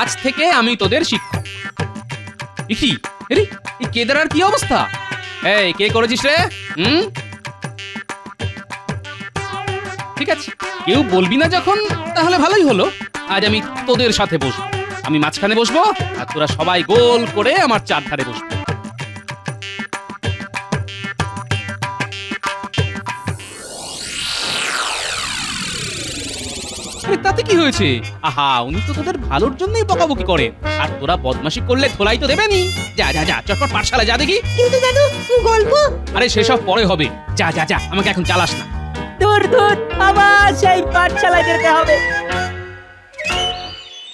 আজ থেকে আমি তোদের শিক্ষক। কি এই কেদারার কি অবস্থা? এই কে করেছিস রে? ঠিক আছে, কেউ বলবি না যখন, তাহলে ভালোই হলো। আজ আমি তোদের সাথে বসবো। আমি মাঝখানে বসবো আর তোরা সবাই গোল করে আমার চারধারে বসবো। তাতে কি হয়েছে? আহা, উনি তো তোদের ভালোর জন্যই বকাবকি করে। আর তোরা বদমাশি করলে ধোলাই তো দেবেনি। যা যা যা, চটপট পাঠশালায় যা দেখি। কিন্তু দাদু, গল্প। আরে সেসব পরে হবে। যা যা যা, আমাকে এখন চালাস না। দূর দূর, আবার সেই পাঠশালায় যেতে হবে।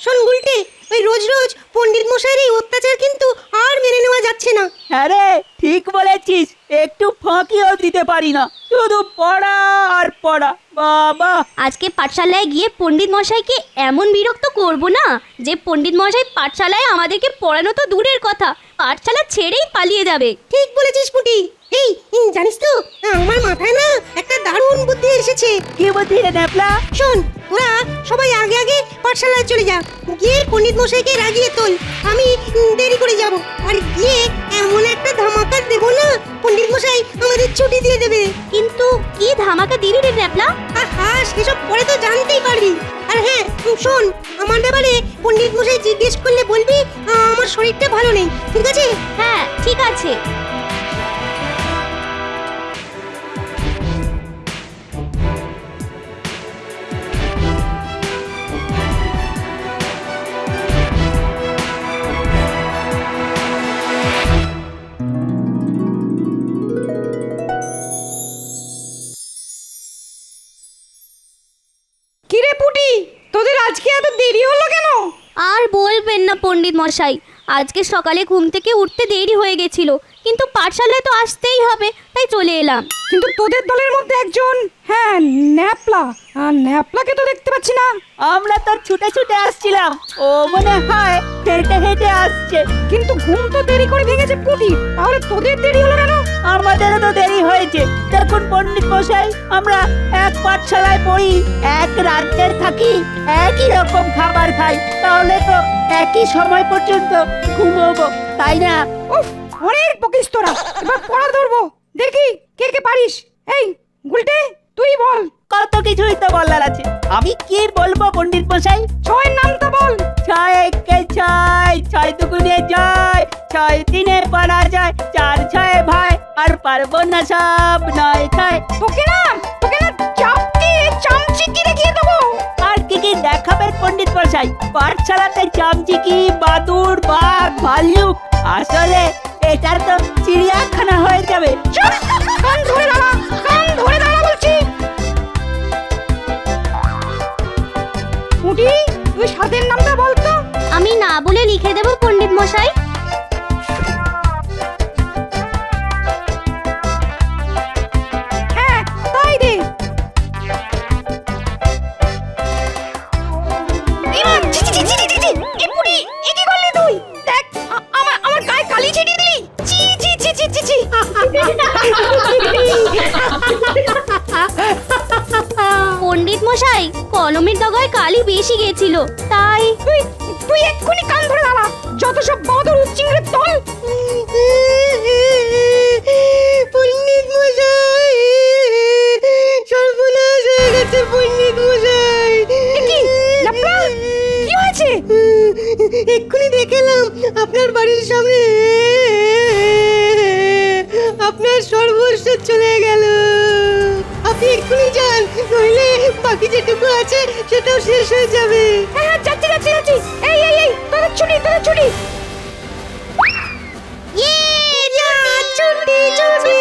শোন গুলটে, ওই রোজ রোজ পণ্ডিত মশাইয়ের এই অত্যাচার কিন্তু আর মেনে নেওয়া যাচ্ছে না। হ্যাঁ রে, ঠিক বলেছিস, একটু ফাঁকিও দিতে পারি না, শুধু পড়া আর পড়া। বাবা, আজকে পাঠশালায় গিয়ে পণ্ডিত মশাইকে এমন বিরক্ত করব না যে পণ্ডিত মশাই পাঠশালায় আমাদেরকে পড়ানো তো দূরের কথা, পাঠশালা ছেড়েই পালিয়ে যাবে। ঠিক বলেছিস পুটি। এই জানিস তো, আমার মাথায় না একটা দারুণ বুদ্ধি এসেছে। কি বুদ্ধি রে ন্যাপলা? শোন, তোরা সবাই আগে আগে পাঠশালায় চলে যা, গিয়ে পণ্ডিত মশাইকে রাগিয়ে তোল। আমি দেরি করে যাব, আর গিয়ে এমন একটা ধামাকা দেবো না, পণ্ডিত মশাই আমাদের ছুটি দিয়ে দেবে। কিন্তু কি ধামাকা দিবি রে ন্যাপলা? আহা, সেসব পরে তো জানতেই পারবি। আর হ্যাঁ শোন, আমার ব্যাপারে পণ্ডিত মশাই জিজ্ঞেস করলে বলবি আমার শরীরটা ভালো নেই, ঠিক আছে? হ্যাঁ ঠিক আছে। কিরে পুটি, তোদের আজকে এত দেরি হলো কেন? আর বলবেন না পণ্ডিত মশাই, আজকে সকালে ঘুম থেকে উঠতে দেরি হয়ে গেছিল, কিন্তু পাঠশালায় তো আসতেই হবে, তাই চলে এলাম। কিন্তু তোদের দলের মধ্যে একজন, হ্যাঁ ন্যাপলা, আর ন্যাপলাকে তো দেখতে পাচ্ছি না। আমরা তো ছুটে ছুটে আসছিলাম, ও মনে হয় হেঁটে হেঁটে আসছে। কিন্তু ঘুম তো দেরি করে ভেঙেছে পুটি, তাহলে তোদের দেরি হলো কেন? আমাদেরও তো দেরি হয়েছে। দেখুন পণ্ডিত মশাই, আমরা এক পাঠশালায় পড়ি, এক রাজ্যের থাকি, একই রকম খাবার খাই, তাহলে তো একই সময় পর্যন্ত ঘুমোবো, তাই না? উফ, অনেক বকিস তোরা, এবার পড়া ধরবো, দেখি কে কে পারিস। এই গুলটে, তুই বল। কত কিছুই তো বলার আছে, আমি কি বলবো পণ্ডিত মশাই? ছয়ের নামটা বল। 6 একে 6, 6 দুগুণে 6, 6 তিনে পারা যায়, 4 6 ভাই, আর পারবো না সব 9 6। তোকে না চাপটি চামচিকি দেখিয়ে দেবো। আর কি কি দেখাবেন পণ্ডিত মশাই? পাঠশালাতে চামচিকি, বাদুড়, বাঘ, ভাল্লুক, আসলে এটার তো চিড়িয়াখানা হয়ে যাবে। কান ধরে দাঁড়া, কান ধরে দাঁড়া বলছি। পুটি, তুই সাদের নামটা বল তো। আমি না বলে লিখে দেব পণ্ডিত মশাই। হ্যাঁ, তাই দে। ইমান, ছি ছি ছি ছি ছি, এ পুটি, এ কি করলি তুই? দেখ, আমার গায়ে কালি ছিটিয়ে দিলি। ছি ছি ছি ছি ছি ছি। পণ্ডিত মশাই, কলমের ডগায় কালি বেশি গেছিল, তাই। তুই এক্ষুনি কান ধরে দাঁড়া, যত সব বাঁদর উচ্চিংড়ের দল। পণ্ডিত মশাই, সর্বনাশ হয়ে গেছে পণ্ডিত মশাই। কি লাপলা, কি হয়েছে? এক্ষুনি দেখলাম আপনার বাড়ির সামনে আপনার সর্বস্ব চলে গেল। আপনি এক্ষুনি যান, নইলে বাকি যেটুকু আছে সেটাও শেষ হয়ে যাবে। হ্যাঁ, যাচ্ছি যাচ্ছি যাচ্ছি। এই তোদের ছুটি, তোদের ছুটি। ছুটি ছুটি।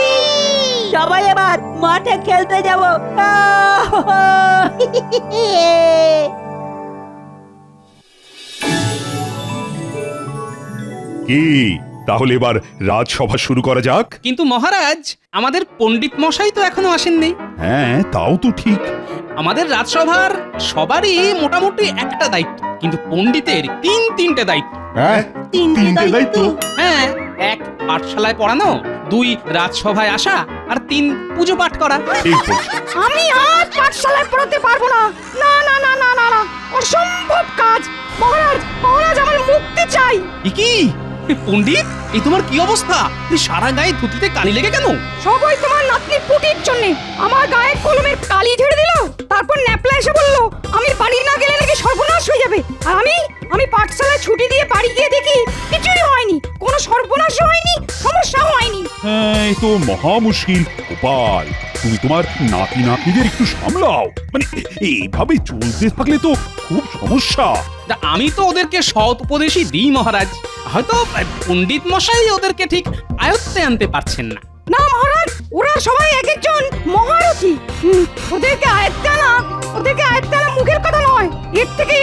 সবাই এবার মাঠে খেলতে যাব। কি, তাহলে এবার রাজসভা শুরু করা যাক। কিন্তু মহারাজ, আমাদের পণ্ডিত মশাই তো এখনো আসেননি। হ্যাঁ, তাও তো ঠিক। আমাদের রাজসভার সবারই মোটামুটি একটা দায়িত্ব, কিন্তু পণ্ডিতের তিনটে দায়িত্ব। হ্যাঁ, তিনটে দায়িত্ব। হ্যাঁ, 1 পাঠশালায় পড়ানো, 2 রাজসভায় আসা, আর 3 পুজো পাঠ করা। ঠিক বলছো। আমি আর পাঠশালায় পড়াতে পারবো না। না না না না না না, অসম্ভব কাজ। মহারাজ মহারাজ আমার মুক্তি চাই। এ কি পণ্ডিত, এই তোমার কি অবস্থা? তুমি সারা গায়ে ধুতিতে কালি লেগে কেন? সবই তোমার নাতনি পুটির জন্য। আমার গায়ে কলমের কালি ঝেড়ে দিল, তারপর ন্যাপলা এসে বলল আমি বাড়ি না গেলে নাকি সর্বনাশ হয়ে যাবে। আর আমি পাঠশালায় ছুটি দিয়ে বাড়ি গিয়ে দেখি কিছুই হয়নি, কোনো সর্বনাশ হয়নি, সমস্যাও হয়নি। হ্যাঁ, এ তো মহা মুশকিল। গোপাল, তুমি তোমার নাতি নাতনিদের একটু সামলাও। মানে এইভাবে চলতে থাকলে তো খুব সমস্যা। তা আমি তো ওদেরকে সৎ উপদেশই দিই মহারাজ, হয়তো পণ্ডিত মশাই ওদেরকে ঠিক আয়ত্তে আনতে পারছেন না। না মহারাজ, ওরা সবাই এক একজন মহারথী। ওদেরকে আয়ত্তে আনা মুখের কথা নয়। এর থেকে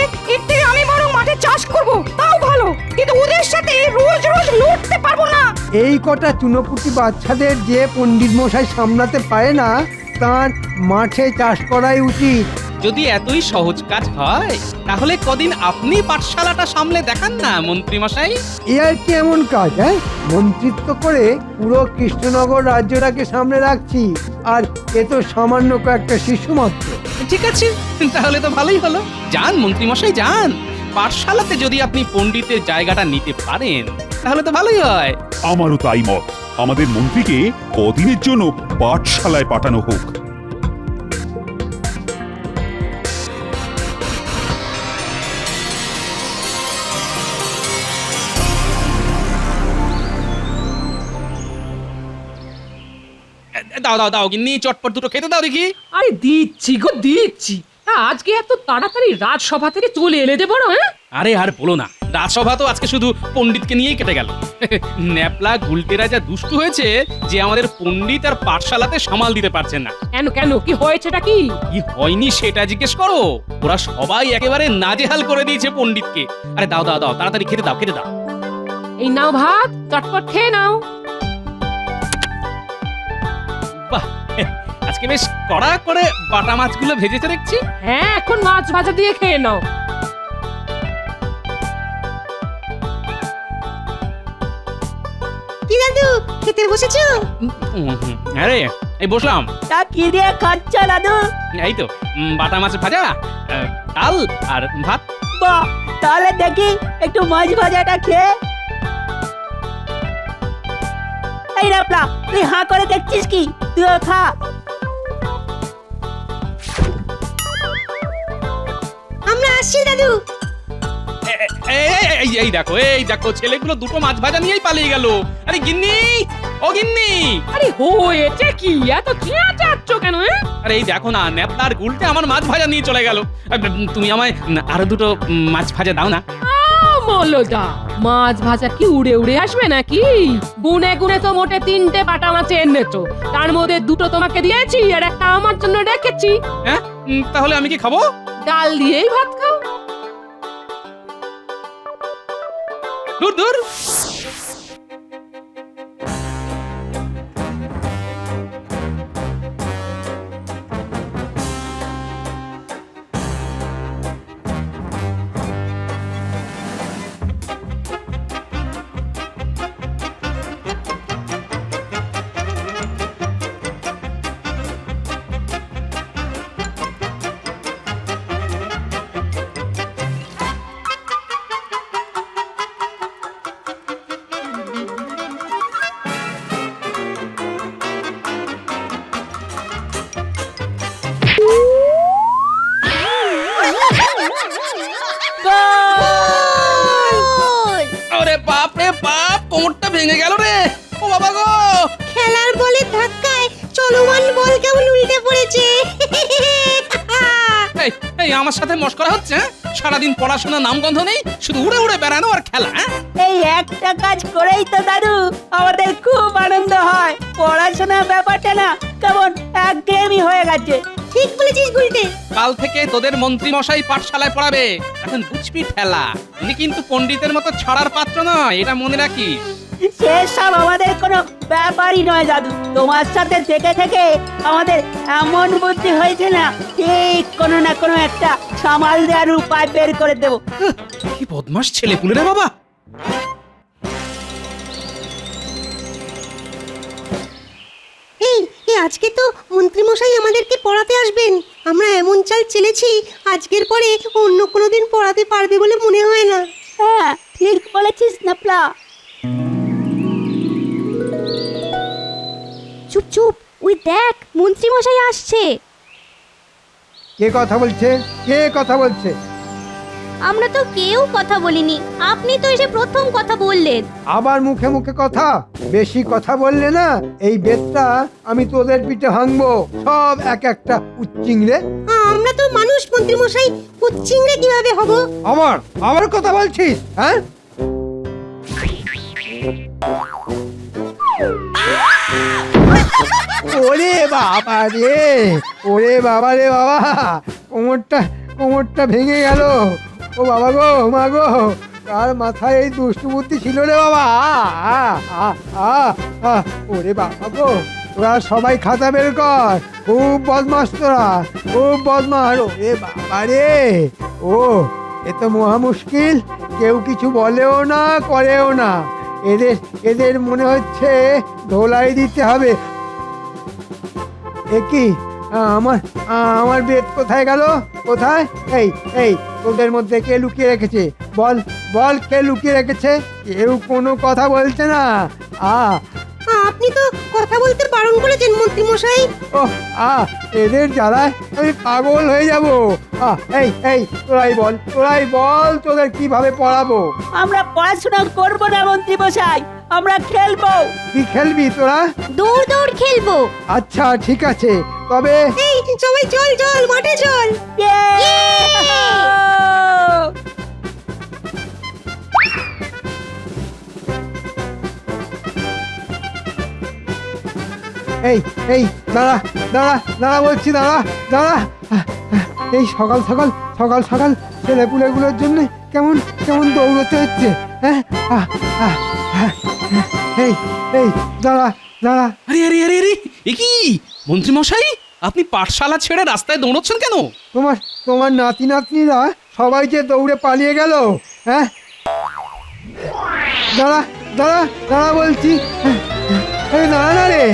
আমি বরং মাঠে চাষ করব, তাও ভালো। কিন্তু ওদের সাথে রোজ রোজ লড়তে পারবো না। এই কটা চুনোপুটি বাচ্চাদের যে পণ্ডিত মশাই সামলাতে পারে না, তার মাঠে চাষ করাই উচিত। যদি এতই সহজ কাজ হয় তাহলে কদিন আপনি পাঠশালাটা সামলে দেখান না মন্ত্রী মশাই। এ আর কি এমন কাজ, হ্যাঁ? মন্ত্রিত্ব করে পুরো কৃষ্ণনগর রাজ্যটাকে সামনে রাখছি, আর এ তো সামান্য কয়েকটা শিশু মাত্র। ঠিক আছে, তাহলে তো ভালোই হলো। যান মন্ত্রী মশাই যান, পাঠশালাতে যদি আপনি পণ্ডিতের জায়গাটা নিতে পারেন তাহলে তো ভালোই হয়। আমারও তাই মত। আমাদের মন্ত্রীকে কদিনের জন্য পাঠশালায় পাঠানো হোক। দাও দাও দাও গিন্নি, চটপট দুটো খেতে দাও দেখি। আরে দিচ্ছি গো দিচ্ছি। আজকে এত তাড়াতাড়ি রাজসভা থেকে চলে এলে যে বড়, হ্যাঁ? আরে আর বলো না, রাজসভা তো আজকে শুধু পণ্ডিতকে নিয়েই কেটে গেল। ন্যাপলা গুলটেরা যা দুষ্টু হয়েছে যে আমাদের পণ্ডিত আর পাঠশালাতে সামাল দিতে পারছেন না। কেন কেন, কি হয়েছেটা কি? কি হয়নি সেটা জিজ্ঞেস করো। ওরা সবাই একেবারে নাজেহাল করে দিয়েছে পণ্ডিতকে। আরে দাও দাও দাও, তাড়াতাড়ি খেতে দাও, খেতে দাও। এই নাও ভাত, চটপট খেয়ে নাও। বাহ, আজকে বেশ কড়া করে বাটা মাছগুলো ভেজেছে দেখছি। হ্যাঁ, এখন মাছ ভাজা দিয়ে খেয়ে নাও। কি দাদু, খেতে বসেছো? আরে এই বসলাম। তা কি দিয়ে খাচ্ছ দাদু? এই তো বাটা মাছ ভাজা, ডাল আর ভাত। বাহ, তাহলে দেখি একটু মাছ ভাজাটা খেয়ে। এই রাপলা, তুই হাঁ করে দেখছিস কি? তুইও খা। আমরা আসছি দাদু। এই দেখো, এই দেখো, ছেলেগুলো দুটো মাছ ভাজা নিয়েই পালিয়ে গেল। আরে গিন্নি, ও গিন্নি। আরে হয়েছে কি, এত চেঁচাচ্ছ কেন? আরে এই দেখো না, ন্যাপলার গুলটে আমার মাছ ভাজা নিয়ে চলে গেল। তুমি আমায় আরো দুটো মাছ ভাজা দাও না। মল্লদা, মাছ ভাজা কি উড়ে উড়ে আসবে নাকি? গুনে গুনে তো মোটে 3টে বাটা মাছ এনেছো, তার মধ্যে 2টো তোমাকে দিয়েছি আর একটা আমার জন্য রেখেছি। হ্যাঁ, তাহলে আমি কি খাবো? ডাল দিয়েই ভাত খাও। দূর দূর। আরে বাপ রে বাপ, কোমরটা ভেঙে গেল রে। ও বাবা গো। খেলার বলের ধাক্কায় চলমান বল কেমন উল্টে পড়েছে। এই এই আমার সাথে মশকরা হচ্ছে, হ্যাঁ? সারাদিন পড়াশোনা নামগন্ধ নেই, শুধু উড়ে উড়ে বেড়ানো আর খেলা, হ্যাঁ? এই একটা কাজ করেই তো দাদু আমাদের খুব আনন্দ হয়। পড়াশোনার ব্যাপারটা না কেমন একঘেয়েমি হয়ে গেছে। ঠিক বলেছিস গুলটে। কাল থেকে তোদের মন্ত্রী মশাই পাঠশালায় পড়াবে, এখন বুঝবি ঠেলা। উনি কিন্তু পণ্ডিতের মতো ছড়ার পাত্র নয়, এটা মনে রাখিস। সেসব আমাদের কোনো ব্যাপারই নয় দাদু। তোমার সাথে থেকে থেকে আমাদের এমন বুদ্ধি হয়েছে না, ঠিক কোনো না কোনো একটা সামাল দেওয়ার উপায় বের করে দেবো। কি বদমাস ছেলে পুলে রে বাবা। এই আজকে তো মন্ত্রী মশাই আমাদেরকে পড়াতে আসবেন। আমরা এমন চাল চেলেছি আজকের পরে অন্য কোনো দিন পড়াতে পারবে বলে মনে হয় না। হ্যাঁ ঠিক বলেছিস ন্যাপলা। চুপ চুপ, ওই দেখ মন্ত্রী মশাই আসছে। কে কথা বলছে? কে কথা বলছে? আমরা তো কেউ কথা বলিনি, আপনি তো এসে প্রথম কথা বললেন। আবার মুখে মুখে কথা, বেশি কথা বললে না এই বেতটা আমি তোদের পিঠে ভাঙবো সব এক একটা উচ্চিংড়ে। আমরা তো মানুষ মন্ত্রী মশাই, কুচ্চিংড়ে কিভাবে হব? আবার কথা বলছিস? হ্যাঁ, ওরে বাবা রে, ওরে বাবা রে বাবা, কোমরটা ভেঙে গেল। ও বাবা গো, মা গো, তার মাথায় এই দুষ্টু বুদ্ধি ছিল রে বাবা। ওরে বাবা গো, তোরা সবাই খাতা বের কর, খুব বদমাস তোরা, খুব বদমাস। ওরে বাবা রে, ও এ তো মহা মুশকিল, কেউ কিছু বলেও না করেও না। এদের মনে হচ্ছে ধোলাই দিতে হবে। এ কি, আমার বেদ কোথায় গেল? কোথায়? এই তোদের মধ্যে কে লুকিয়ে রেখেছে? বল কে লুকিয়ে রেখেছে? কেউ কোনো কথা বলছে না। আপনি তো কথা বলতে বারণ করেছেন মন্ত্রী মশাই। এদের জ্বালায় আমি পাগল হয়ে যাব। এই তোরাই বল তোদের কিভাবে পড়াবো? আমরা পড়াশোনা করব না মন্ত্রী মশাই, আমরা খেলবো। কি খেলবি তোরা? দৌড় দৌড় খেলবো। আচ্ছা ঠিক আছে, তবে এই সবাই চল মাঠে চল। এই দাঁড়া বলছি, দাঁড়া। এই সকাল সকাল ছেলেপুলেগুলোর জন্য কেমন দৌড়তে হচ্ছে। হ্যাঁ, এই দাঁড়া। আরে আরে আরে আরে, এ কি মন্ত্রী মশাই, আপনি পাঠশালা ছেড়ে রাস্তায় দৌড়চ্ছেন কেন? তোমার নাতি নাতনিরা সবাই যে দৌড়ে পালিয়ে গেল। হ্যাঁ, দাঁড়া বলছি। দাঁড়া না রে।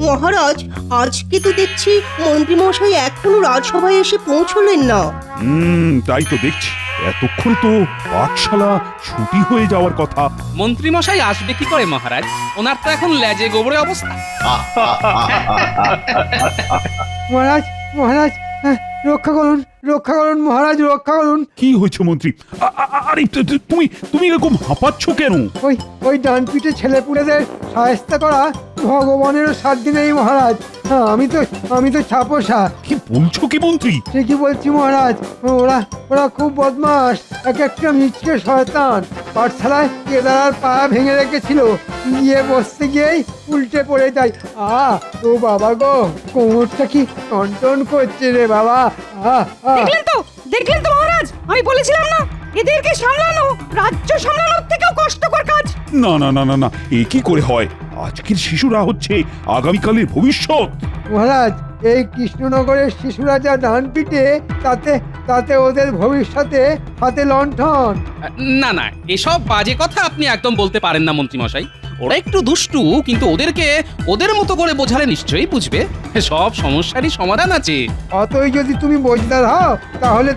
মহারাজ, আজকে তো দেখছি মন্ত্রী মশাই এখনো রাজসভায় এসে পৌঁছলেন না। তাই তো দেখছি, এতক্ষণ তো পাঠশালা ছুটি হয়ে যাওয়ার কথা। মন্ত্রী মশাই আসবে কি করে মহারাজ, ওনার তো এখন লেজে গোবরে অবস্থা। মহারাজ, রক্ষা করুন মহারাজ, রক্ষা করুন। কি হয়েছে মন্ত্রী? আরে তুমি এরকম হাঁপাচ্ছ কেন? ওই ডান পিঠে ছেলেপুলেদের সাহায্য করা ভগবানেরও সাধ্য নেই মহারাজ। আমি তো ছাপোষা। কি বলছো কি মন্ত্রী? ঠিকই বলছি মহারাজ, ওরা খুব বদমাস, একটা মিচকে শয়তান। পাঠশালায় কেদারার পা ভেঙে রেখেছিল, গিয়ে বসতে গিয়েই উল্টে পড়ে যায়। ও বাবা গো, কোমরটা কি টনটন করছে রে বাবা। দেখলেন তো মহারাজ, আমি বলেছিলাম না এদেরকে সামলানো রাজ্য সামলানোর থেকেও কষ্টকর কাজ। না, এ কি করে হয়? আজকের শিশুরা হচ্ছে আগামীকালের ভবিষ্যৎ। মহারাজ, এই কৃষ্ণনগরের শিশুরা যা ডান পিটে, তাতে ওদের ভবিষ্যতে হাতে লণ্ঠন। না, এসব বাজে কথা আপনি একদম বলতে পারেন না মন্ত্রী মশাই। ওরা একটু দুষ্টু, কিন্তু ওদেরকে ওদের মতো করে বোঝালে নিশ্চয়ই বুঝবে। সব সমস্যারই সমাধান আছে। অতই যদি তুমি বোঝদার হও, তাহলে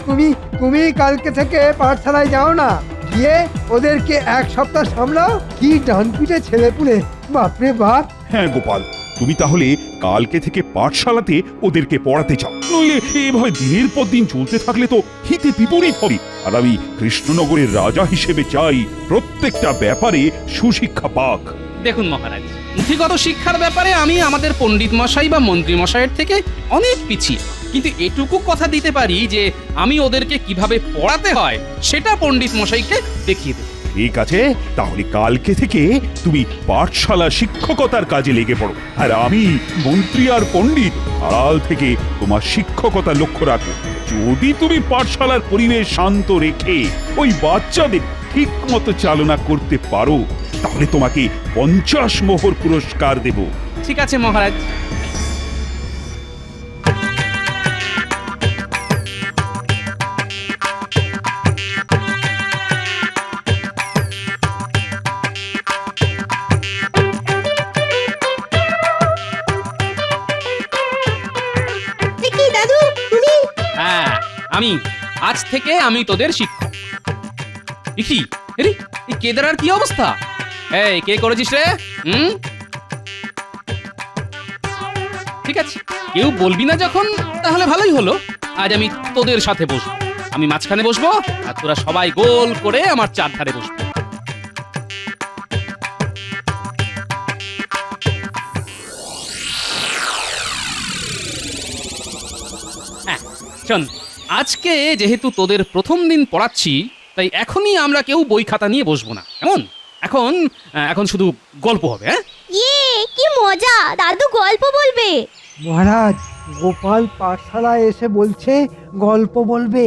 তুমি কালকে থেকে পাঠশালায় যাও না, গিয়ে ওদেরকে এক সপ্তাহ সামলাও। কি ডান পিটে ছেলেপুলে, বাপরে বাপ। হ্যাঁ গোপাল, তুমি তাহলে কালকে থেকে পাঠশালাতে ওদেরকে পড়াতে চাও, নইলে এভাবে দিনের পর দিন চলতে থাকলে তো হিতে বিপরীত হবে। আর আমি কৃষ্ণনগরের রাজা হিসেবে চাই প্রত্যেকটা ব্যাপারে সুশিক্ষা পাক। দেখুন মহারাজ, পুঁথিগত শিক্ষার ব্যাপারে আমি আমাদের পণ্ডিত মশাই বা মন্ত্রী মশাইয়ের থেকে অনেক পিছিয়ে, কিন্তু এটুকু কথা দিতে পারি যে আমি ওদেরকে কিভাবে পড়াতে হয় সেটা পণ্ডিত মশাইকে দেখিয়ে দেব। ঠিক আছে, তাহলে কালকে থেকে তুমি পাঠশালা শিক্ষকতার কাজে লেগে পড়ো, আর আমি মন্ত্রী আর পণ্ডিত আড়াল থেকে তোমার শিক্ষকতা লক্ষ্য রাখবো। যদি তুমি পাঠশালার পরিবেশ শান্ত রেখে ওই বাচ্চাদের ঠিক মতো চালনা করতে পারো, তাহলে তোমাকে 50 মোহর পুরস্কার দেব। ঠিক আছে মহারাজ। আমি আজ থেকে আমি তোদের শিক্ষক। কি আরে এই কেদারার কি অবস্থা? এই কে করেছিস রে? ঠিক আছে, কেউ বলবি না যখন, তাহলে ভালোই হলো। আজ আমি তোদের সাথে বসবো। আমি মাঝখানে বসবো আর তোরা সবাই গোল করে আমার চারধারে বসবো। হ্যাঁ শোন, আজকে যেহেতু তোদের প্রথম দিন পড়াচ্ছি, তাই এখনই আমরা কেউ বই খাতা নিয়ে বসবো না। এখন এখন শুধু গল্প হবে। হ্যাঁ, ইয়ে কি মজা, দাদু গল্প বলবে। মহারাজ, গোপাল পাঠশালায় এসে বলছে গল্প বলবে,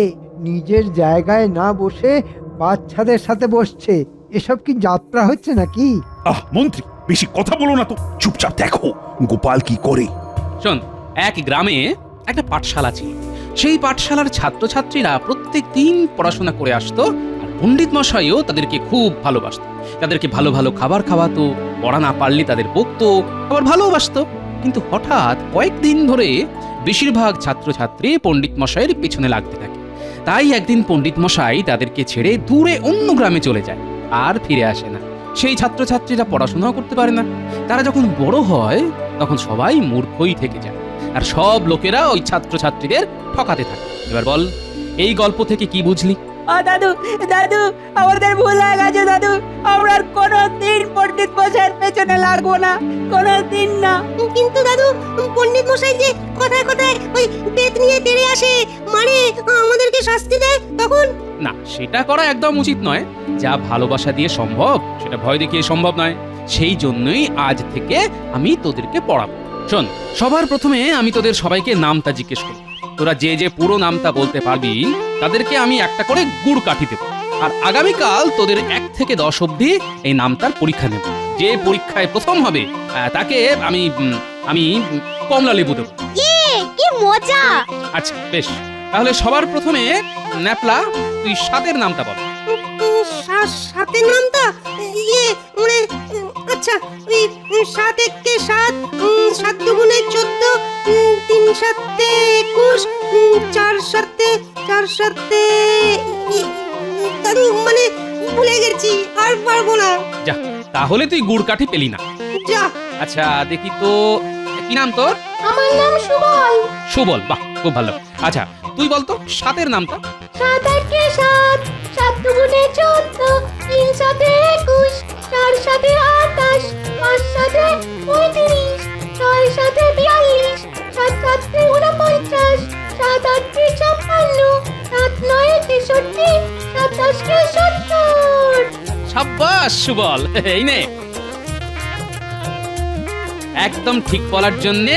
নিজের জায়গায় না বসে বাচ্চাদের সাথে বসছে। এসব কি যাত্রা হচ্ছে নাকি? মন্ত্রী, বেশি কথা বলো না তো, চুপচাপ দেখো গোপাল কি করে। শোন, এক গ্রামে একটা পাঠশালা ছিল। সেই পাঠশালার ছাত্রছাত্রীরা প্রত্যেক দিন পড়াশোনা করে আসতো, আর পণ্ডিত মশাইও তাদেরকে খুব ভালোবাসতো। তাদেরকে ভালো ভালো খাবার খাওয়াতো, পড়া না পারলে তাদের বকতো, আবার ভালোবাসতো। কিন্তু হঠাৎ কয়েকদিন ধরে বেশিরভাগ ছাত্রছাত্রী পণ্ডিত মশাইয়ের পিছনে লাগতে থাকে। তাই একদিন পণ্ডিত মশাই তাদেরকে ছেড়ে দূরে অন্য গ্রামে চলে যায়, আর ফিরে আসে না। সেই ছাত্রছাত্রীরা পড়াশোনাও করতে পারে না। তারা যখন বড় হয় তখন সবাই মূর্খই থেকে যায়, আর সব লোকেরা ওই ছাত্রছাত্রীদের ঠকাতে থাকে। এবার বল, এই গল্প থেকে কি বুঝলি? দাদু দাদু, আমাদের ভুল হয়ে গেছে দাদু। আমরা আর কোনোদিন পণ্ডিত মশাইয়ের পেছনে লাগবো না, কোনোদিন না। কিন্তু দাদু, পণ্ডিত মশাই যে কথায় কথায় ওই বেত নিয়ে তেড়ে আসে, মারে, আমাদেরকে শাস্তি দেয়, তখন? না, সেটা করা একদম উচিত নয়। যা ভালোবাসা দিয়ে সম্ভব সেটা ভয় দেখিয়ে সম্ভব নয়। সেই জন্যই আজ থেকে আমি তোদেরকে পড়াবো। শোন, সবার প্রথমে আমি তোদের সবাইকে নামটা জিজ্ঞেস করব। তোরা যে যে পুরো নামটা বলতে পারবি তাদেরকে আমি একটা করে গুড় কাঠি দেবো। আর আগামীকাল তোদের 1 থেকে 10 অবধি এই নামটার পরীক্ষা নেব। যে পরীক্ষায় প্রথম হবে তাকে আমি আমি কমলা লেবু দেবো। ইয়ে কি মজা। আচ্ছা বেশ, তাহলে সবার প্রথমে ন্যাপলা, তুই 7-এর নামটা বল। সাতের নামটা? ইয়ে মানে আচ্ছা, ওই 7 একে 7, 7 দুগুণে 14, 3 সাতে 21, 4 সাতে 4 সাতে দাদু মানে ভুলে গেছি, আর পারবো না। যা, তাহলে তুই গুড় কাঠি পেলি না। যা। আচ্ছা দেখি তো, কি নাম তোর? আমার নাম সুবল। সুবল, বাহ খুব ভালো। আচ্ছা তুই বল তো 7-এর নামটা। 7 একে 7, 7 দুগুণে 14, 3 সাতে 21, 4 সাতে 28, 5 সাতে 35, 6 সাতে 42, 7 সাতে 49, 7 আটে 56, 7 নয়ে 63, 7 দশে 70। সাব্বাস সুবল, এই নে। একদম ঠিক বলার জন্য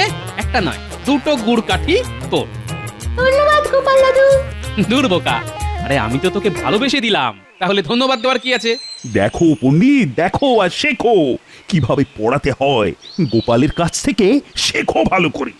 একটা নয়, 2টো গুড় কাঠি তোর। ধন্যবাদ গোপাল দাদু। দূর বোকা, আরে আমি তো তোকে ভালোবেসে দিলাম, তাহলে ধন্যবাদ দেওয়ার কি আছে? দেখো পণ্ডিত, দেখো আর শেখো কিভাবে পড়াতে হয়। গোপালের কাছ থেকে শেখো ভালো করে।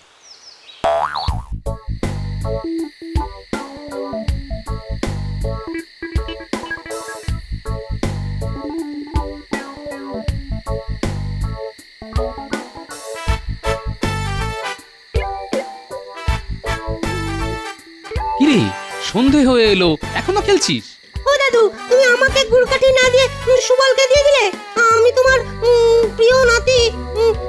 কিরে, সন্ধে হয়ে এলো, এখনো খেলছিস? ও দাদু, তুমি আমাকে গুড়কাঠি না দিয়ে সুবলকে দিয়ে দিলে। আমি তোমার প্রিয় নাতি,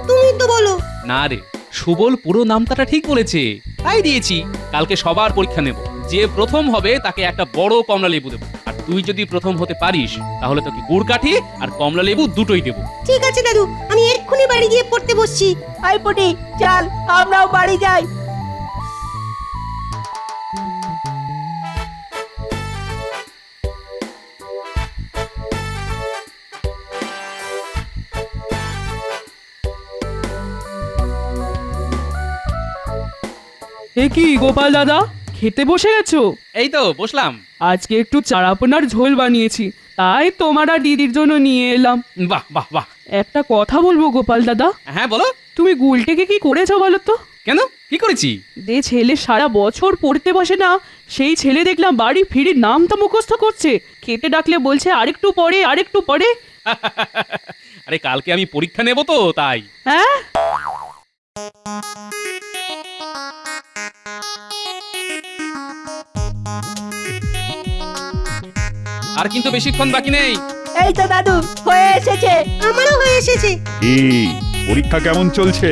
তুমি তো বলো। না রে, সুবল পুরো নামটা ঠিক বলেছে, তাই দিয়েছি। কালকে সবার পরীক্ষা নেব, যে প্রথম হবে তাকে একটা বড় কমলা লেবু দেবো। আর তুই যদি প্রথম হতে পারিস তাহলে তোকে গুড় কাঠি আর কমলা লেবু দুটোই দেবো। ঠিক আছে দাদু, আমি এক্ষুনি বাড়ি গিয়ে পড়তে বসছি। আই পুটি, চল আমরাও বাড়ি যাই। এ কি গোপাল দাদা, খেতে বসে গেছো? এই তো বসলাম। আজকে একটু চারাপোনার ঝোল বানিয়েছি, তাই তোমার আর দিদির জন্য নিয়ে এলাম। বাহ বাহ বাহ। একটা কথা বলবো গোপাল দাদা? হ্যাঁ বলো। তুমি গুলটেকে কি করেছো বলো তো? কেন, কি করেছি? যে ছেলে সারা বছর পড়তে বসে না, সেই ছেলে দেখলাম বাড়ি ফিরে নামটা মুখস্থ করছে। খেতে ডাকলে বলছে আরেকটু পরে, আরেকটু পরে। আরে কালকে আমি পরীক্ষা নেব তো, তাই। হ্যাঁ, আর কিন্তু বেশিক্ষণ বাকি নেই। এই তো দাদু হয়ে এসেছে। আমারও হয়ে এসেছে। এই পরীক্ষা কেমন চলছে?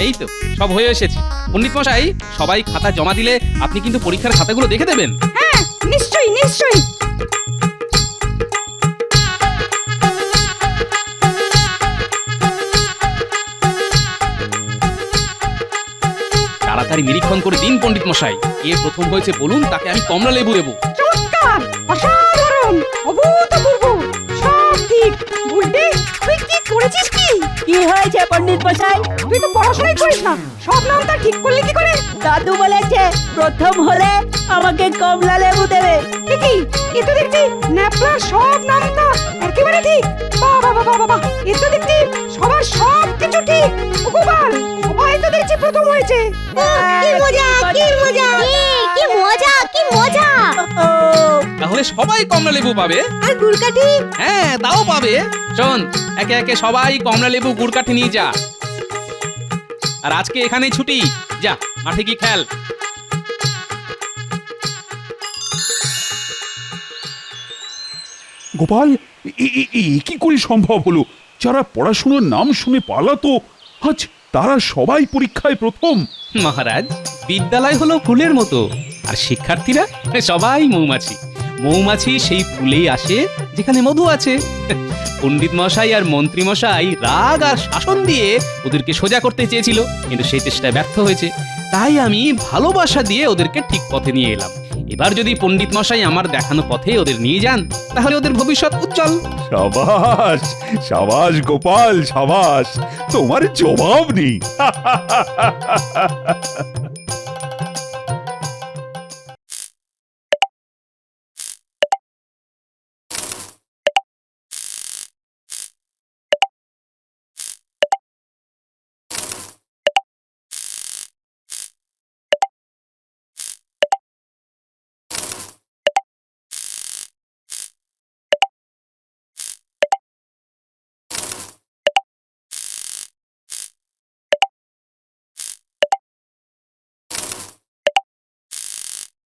এই তো সব হয়ে এসেছে। পণ্ডিত মশাই, সবাই খাতা জমা দিলে আপনি কিন্তু পরীক্ষার খাতাগুলো দেখে দেবেন। হ্যাঁ, নিশ্চয়ই নিশ্চয়ই। তাড়াতাড়ি নিরীক্ষণ করে দিন পণ্ডিত মশাই। এ প্রথম হয়েছে বলুন, তাকে আমি কমলা লেবু দেবো। চমৎকার, অসাধারণ, অভূতপূর্ব, সব ঠিক। বুঝলি তুই কি করেছিস? কি কি হয়েছে পণ্ডিত মশাই? তুই তো পড়াশোনাই করিস না, সব নামটা ঠিক করলি কি করে? দাদু বলেছে প্রথম হলে আমাকে কমলা লেবু দেবে। কি এ তো দেখছি ন্যাপলার সব নামটা একেবারে ঠিক। বাবা বাবা বাবা, এ তো দেখছি সবার সব কিছু ঠিক। গোপাল, সবাই তো দেখছি প্রথম হয়েছে। কি মজা, কি মজা! কি মজা, কি মজা! ও তাহলে সবাই কমলা লেবু পাবে। আর গুড়কাঠি? হ্যাঁ, তাও পাবে। শোন, একে একে সবাই কমলা লেবু গুড় কাঠি নিয়ে যা। আর আজকে এখানেই ছুটি। যা মাঠে কি খেল। গোপাল, কি করে সম্ভব হলো? যারা পড়াশোনার নাম শুনে পালাতো, আজ তারা সবাই পরীক্ষায় প্রথম। মহারাজ, বিদ্যালয় হলো ফুলের মতো, আর শিক্ষার্থীরা সবাই মৌমাছি। মৌমাছি সেই ফুলেই আসে যেখানে মধু আছে। পণ্ডিত মশাই আর মন্ত্রী মশাই রাগ আর শাসন দিয়ে ওদেরকে সোজা করতে চেয়েছিল, কিন্তু সেই চেষ্টায় ব্যর্থ হয়েছে। তাই আমি ভালোবাসা দিয়ে ওদেরকে ঠিক পথে নিয়ে এলাম। এবার যদি পণ্ডিত মশাই আমার দেখানো পথে ওদের নিয়ে যান, তাহলে ওদের ভবিষ্যৎ উজ্জ্বল। সাবাস সাবাস গোপাল, সাবাস, তোমার জবাব নেই।